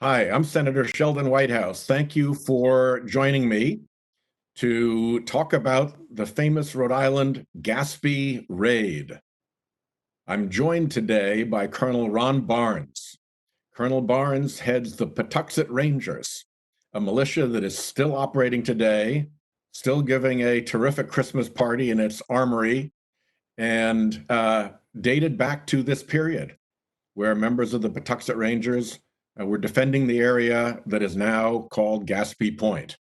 Hi, I'm Senator Sheldon Whitehouse. Thank you for joining me to talk about the famous Rhode Island Gaspee raid. I'm joined today by Colonel Ron Barnes. Colonel Barnes heads the Patuxent Rangers, a militia that is still operating today, still giving a terrific Christmas party in its armory, and dated back to this period, where members of the Patuxent Rangers were defending the area that is now called Gaspee Point.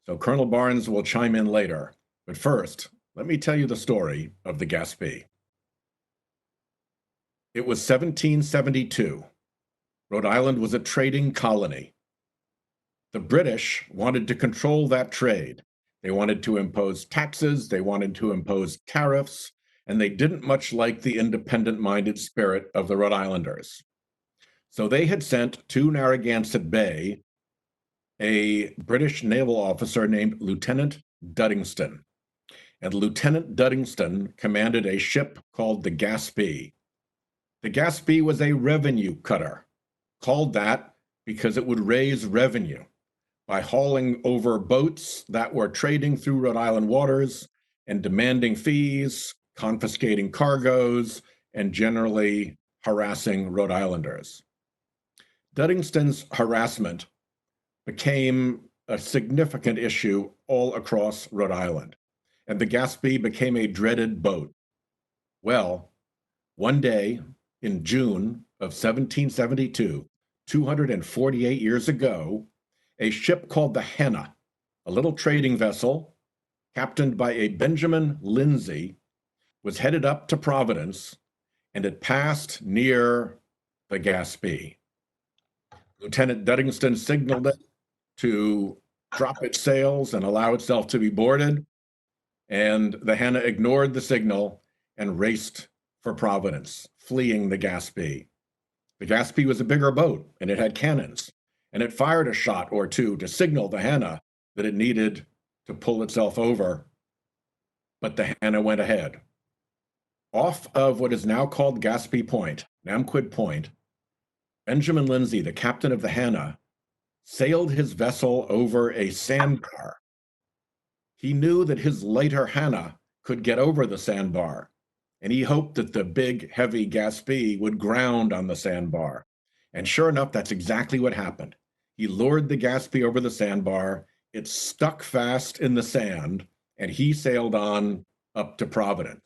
So Colonel Barnes will chime in later. But first, let me tell you the story of the Gaspee. It was 1772. Rhode Island was a trading colony. The British wanted to control that trade. They wanted to impose taxes, they wanted to impose tariffs, and they didn't much like the independent-minded spirit of the Rhode Islanders. So they had sent to Narragansett Bay a British naval officer named Lieutenant Duddingston. And Lieutenant Duddingston commanded a ship called the Gaspee. The Gaspee was a revenue cutter, called that because it would raise revenue by hauling over boats that were trading through Rhode Island waters and demanding fees, confiscating cargoes, and generally harassing Rhode Islanders. Duddingston's harassment became a significant issue all across Rhode Island, and the Gaspee became a dreaded boat. Well, one day in June of 1772, 248 years ago, a ship called the Hannah, a little trading vessel captained by a Benjamin Lindsay, was headed up to Providence, and it passed near the Gaspee. Lieutenant Duddingston signaled it to drop its sails and allow itself to be boarded, and the Hannah ignored the signal and raced for Providence, fleeing the Gaspee. The Gaspee was a bigger boat, and it had cannons, and it fired a shot or two to signal the Hannah that it needed to pull itself over, but the Hannah went ahead. Off of what is now called Gaspee Point, Namquid Point, Benjamin Lindsay, the captain of the Hannah, sailed his vessel over a sandbar. He knew that his lighter Hannah could get over the sandbar, and he hoped that the big, heavy Gaspee would ground on the sandbar. And sure enough, that's exactly what happened. He lured the Gaspee over the sandbar, it stuck fast in the sand, and he sailed on up to Providence.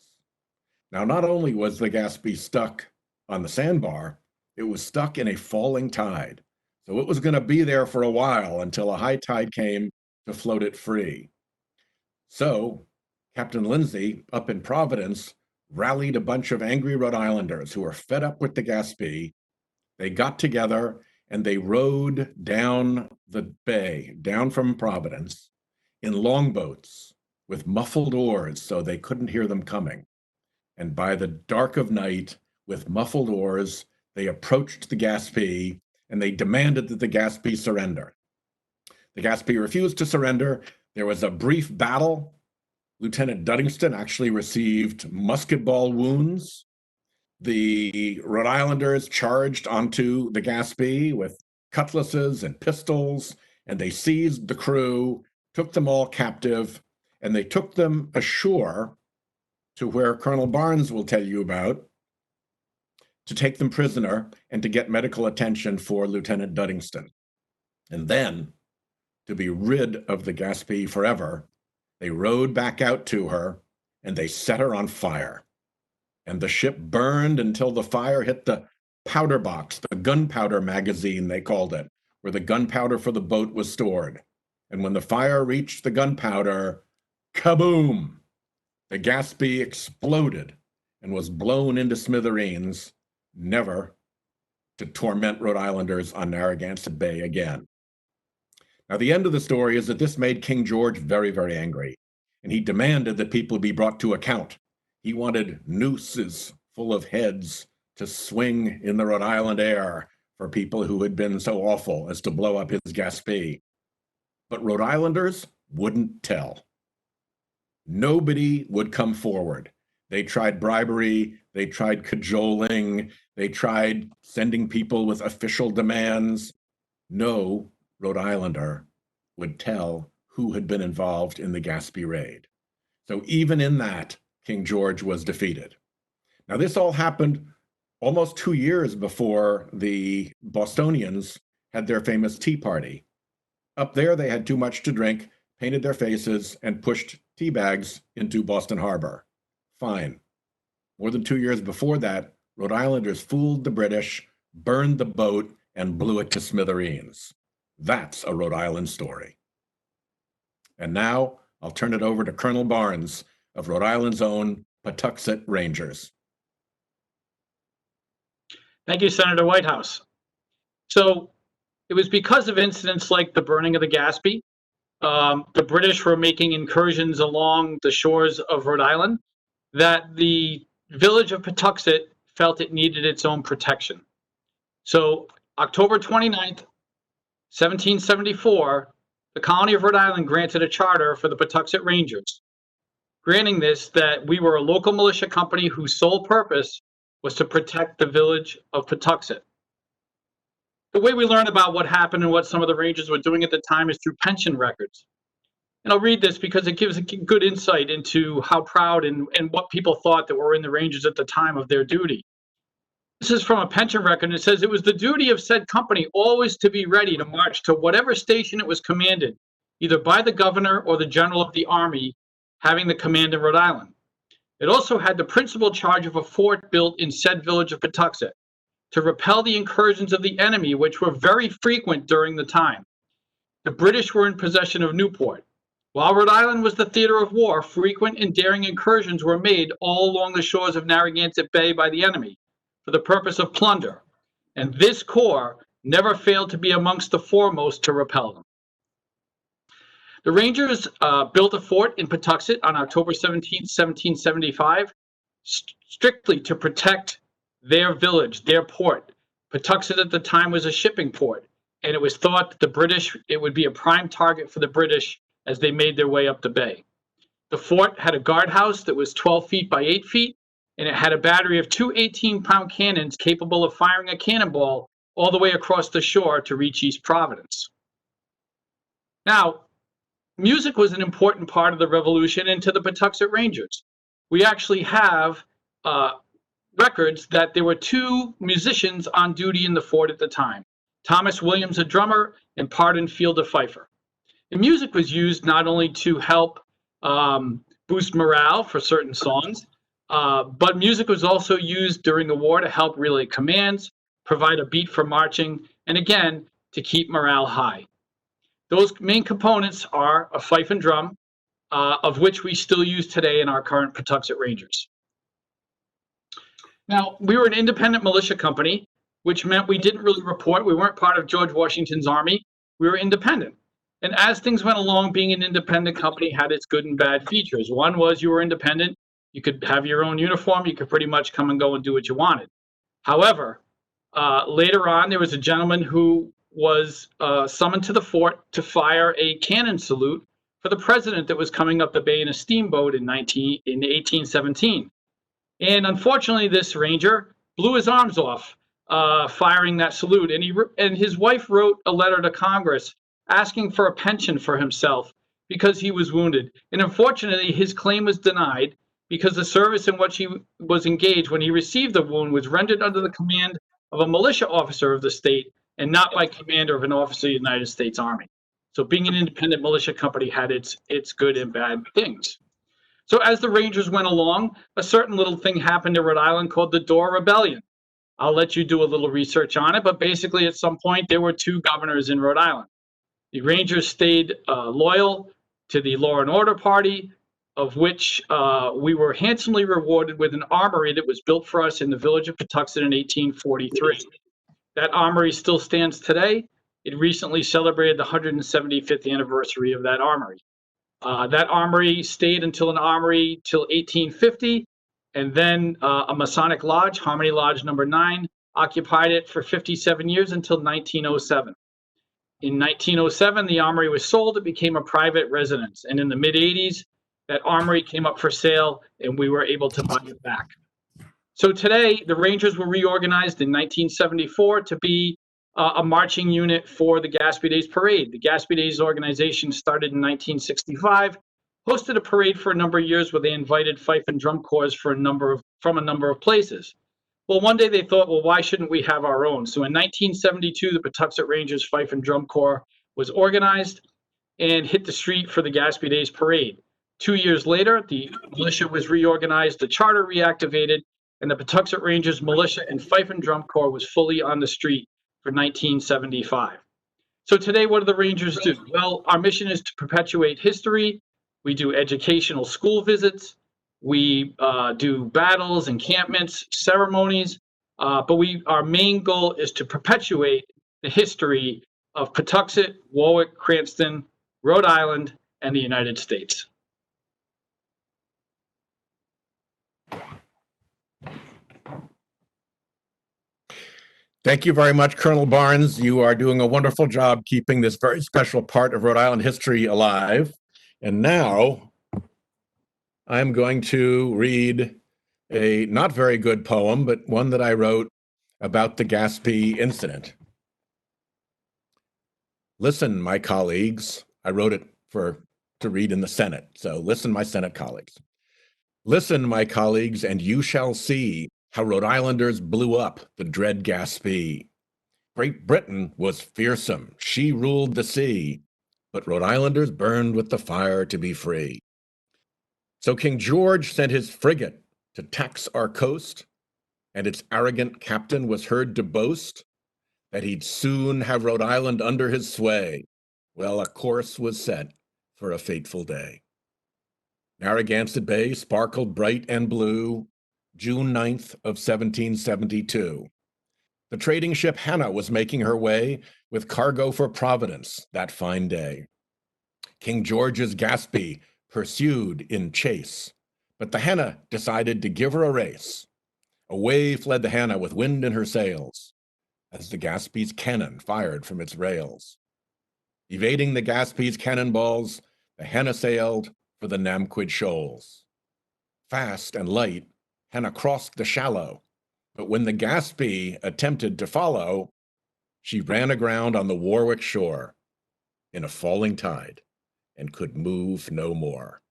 Now, not only was the Gaspee stuck on the sandbar, it was stuck in a falling tide. So it was going to be there for a while until a high tide came to float it free. So Captain Lindsay, up in Providence, rallied a bunch of angry Rhode Islanders who were fed up with the Gaspee. They got together and they rowed down the bay, down from Providence, in longboats with muffled oars so they couldn't hear them coming. And by the dark of night, with muffled oars, they approached the Gaspee and they demanded that the Gaspee surrender. The Gaspee refused to surrender. There was a brief battle. Lieutenant Duddingston actually received musket ball wounds. The Rhode Islanders charged onto the Gaspee with cutlasses and pistols, and they seized the crew, took them all captive, and they took them ashore to where Colonel Barnes will tell you about, to take them prisoner and to get medical attention for Lieutenant Duddingston. And then, to be rid of the Gaspee forever, they rowed back out to her and they set her on fire. And the ship burned until the fire hit the powder box, the gunpowder magazine, they called it, where the gunpowder for the boat was stored. And when the fire reached the gunpowder, kaboom! The Gaspee exploded and was blown into smithereens, never to torment Rhode Islanders on Narragansett Bay again. Now, the end of the story is that this made King George very, very angry, and he demanded that people be brought to account. He wanted nooses full of heads to swing in the Rhode Island air for people who had been so awful as to blow up his Gaspee. But Rhode Islanders wouldn't tell. Nobody would come forward. They tried bribery, they tried cajoling, they tried sending people with official demands. No Rhode Islander would tell who had been involved in the Gaspee raid. So even in that, King George was defeated. Now, this all happened almost 2 years before the Bostonians had their famous Tea Party. Up there, they had too much to drink, painted their faces, and pushed tea bags into Boston Harbor. Fine. More than 2 years before that, Rhode Islanders fooled the British, burned the boat, and blew it to smithereens. That's a Rhode Island story. And now I'll turn it over to Colonel Barnes of Rhode Island's own Patuxent Rangers. Thank you, Senator Whitehouse. So it was because of incidents like the burning of the Gaspee. The British were making incursions along the shores of Rhode Island that the village of Patuxent felt it needed its own protection. So October 29th, 1774, the colony of Rhode Island granted a charter for the Patuxent Rangers, granting this that we were a local militia company whose sole purpose was to protect the village of Patuxent. The way we learn about what happened and what some of the Rangers were doing at the time is through pension records. And I'll read this because it gives a good insight into how proud and what people thought that were in the Rangers at the time of their duty. This is from a pension record, and it says it was the duty of said company always to be ready to march to whatever station it was commanded, either by the governor or the general of the army having the command in Rhode Island. It also had the principal charge of a fort built in said village of Patuxent to repel the incursions of the enemy, which were very frequent during the time. The British were in possession of Newport. While Rhode Island was the theater of war, frequent and daring incursions were made all along the shores of Narragansett Bay by the enemy for the purpose of plunder, and this corps never failed to be amongst the foremost to repel them. The Rangers built a fort in Patuxent on October 17, 1775, strictly to protect their village, their port. Patuxent at the time was a shipping port, and it was thought that it would be a prime target for the British as they made their way up the bay. The fort had a guardhouse that was 12 feet by 8 feet, and it had a battery of two 18-pound cannons capable of firing a cannonball all the way across the shore to reach East Providence. Now, music was an important part of the Revolution and to the Patuxent Rangers. We actually have records that there were two musicians on duty in the fort at the time, Thomas Williams, a drummer, and Pardon Field, a fifer. The music was used not only to help boost morale for certain songs, but music was also used during the war to help relay commands, provide a beat for marching, and again, to keep morale high. Those main components are a fife and drum, of which we still use today in our current Patuxent Rangers. Now, we were an independent militia company, which meant we didn't really report. We weren't part of George Washington's army. We were independent. And as things went along, being an independent company had its good and bad features. One was you were independent. You could have your own uniform. You could pretty much come and go and do what you wanted. However, later on, there was a gentleman who was summoned to the fort to fire a cannon salute for the president that was coming up the bay in a steamboat in 1817. And unfortunately, this ranger blew his arms off firing that salute. And his wife wrote a letter to Congress asking for a pension for himself because he was wounded. And unfortunately, his claim was denied because the service in which he was engaged when he received the wound was rendered under the command of a militia officer of the state and not by commander of an officer of the United States Army. So being an independent militia company had its good and bad things. So as the Rangers went along, a certain little thing happened in Rhode Island called the Dorr Rebellion. I'll let you do a little research on it, but basically at some point there were two governors in Rhode Island. The Rangers stayed loyal to the Law and Order Party, of which we were handsomely rewarded with an armory that was built for us in the village of Patuxent in 1843. That armory still stands today. It recently celebrated the 175th anniversary of that armory. That armory stayed until 1850, and then a Masonic lodge, Harmony Lodge number 9, occupied it for 57 years until 1907. In 1907, the armory was sold. It became a private residence. And in the mid-'80s, that armory came up for sale, and we were able to buy it back. So today, the Rangers were reorganized in 1974 to be a marching unit for the Gaspee Days Parade. The Gaspee Days organization started in 1965, hosted a parade for a number of years where they invited fife and drum corps from a number of places. Well, one day they thought, well, why shouldn't we have our own? So in 1972, the Patuxent Rangers Fife and Drum Corps was organized and hit the street for the Gaspee Days Parade. 2 years later, the militia was reorganized, the charter reactivated, and the Patuxent Rangers Militia and Fife and Drum Corps was fully on the street for 1975. So today, what do the Rangers do? Well, our mission is to perpetuate history. We do educational school visits. We do battles, encampments, ceremonies, but our main goal is to perpetuate the history of Patuxent, Warwick, Cranston, Rhode Island, and the United States. Thank you very much, Colonel Barnes. You are doing a wonderful job keeping this very special part of Rhode Island history alive. And now I'm going to read a not very good poem, but one that I wrote about the Gaspee incident. Listen, my colleagues. I wrote it to read in the Senate. So listen, my Senate colleagues. Listen, my colleagues, and you shall see how Rhode Islanders blew up the dread Gaspee. Great Britain was fearsome. She ruled the sea, but Rhode Islanders burned with the fire to be free. So King George sent his frigate to tax our coast, and its arrogant captain was heard to boast that he'd soon have Rhode Island under his sway. Well, a course was set for a fateful day. Narragansett Bay sparkled bright and blue, June 9th of 1772. The trading ship Hannah was making her way with cargo for Providence that fine day. King George's Gaspee pursued in chase, but the Hannah decided to give her a race. Away fled the Hannah with wind in her sails, as the Gaspee's cannon fired from its rails. Evading the Gaspee's cannonballs, the Hannah sailed for the Namquid Shoals. Fast and light, Hannah crossed the shallow, but when the Gaspee attempted to follow, she ran aground on the Warwick shore in a falling tide and could move no more.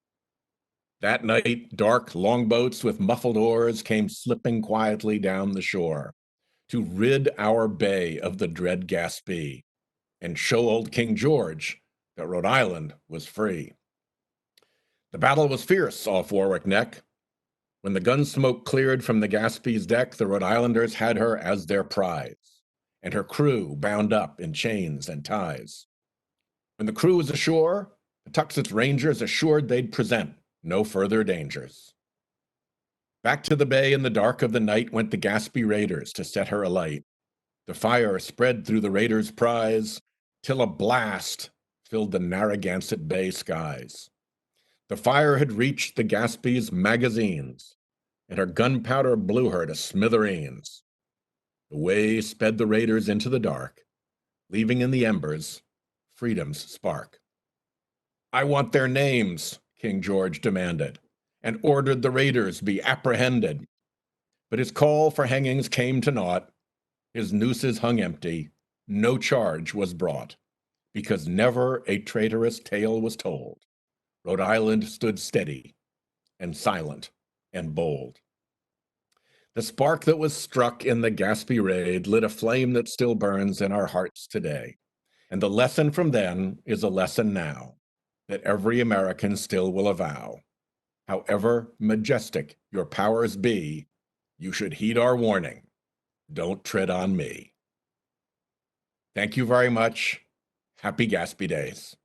That night, dark longboats with muffled oars came slipping quietly down the shore to rid our bay of the dread Gaspee and show old King George that Rhode Island was free. The battle was fierce off Warwick Neck. When the gun smoke cleared from the Gaspee's deck, the Rhode Islanders had her as their prize, and her crew bound up in chains and ties. When the crew was ashore, Patuxent's Rangers assured they'd present no further dangers. Back to the bay in the dark of the night went the Gaspee raiders to set her alight. The fire spread through the raiders' prize till a blast filled the Narragansett Bay skies. The fire had reached the Gaspee's magazines, and her gunpowder blew her to smithereens. Away sped the raiders into the dark, leaving in the embers freedom's spark. I want their names, King George demanded, and ordered the raiders be apprehended. But his call for hangings came to naught. His nooses hung empty. No charge was brought, because never a traitorous tale was told. Rhode Island stood steady and silent and bold. The spark that was struck in the Gaspee raid lit a flame that still burns in our hearts today. And the lesson from then is a lesson now that every American still will avow. However majestic your powers be, you should heed our warning. Don't tread on me. Thank you very much. Happy Gaspee Days.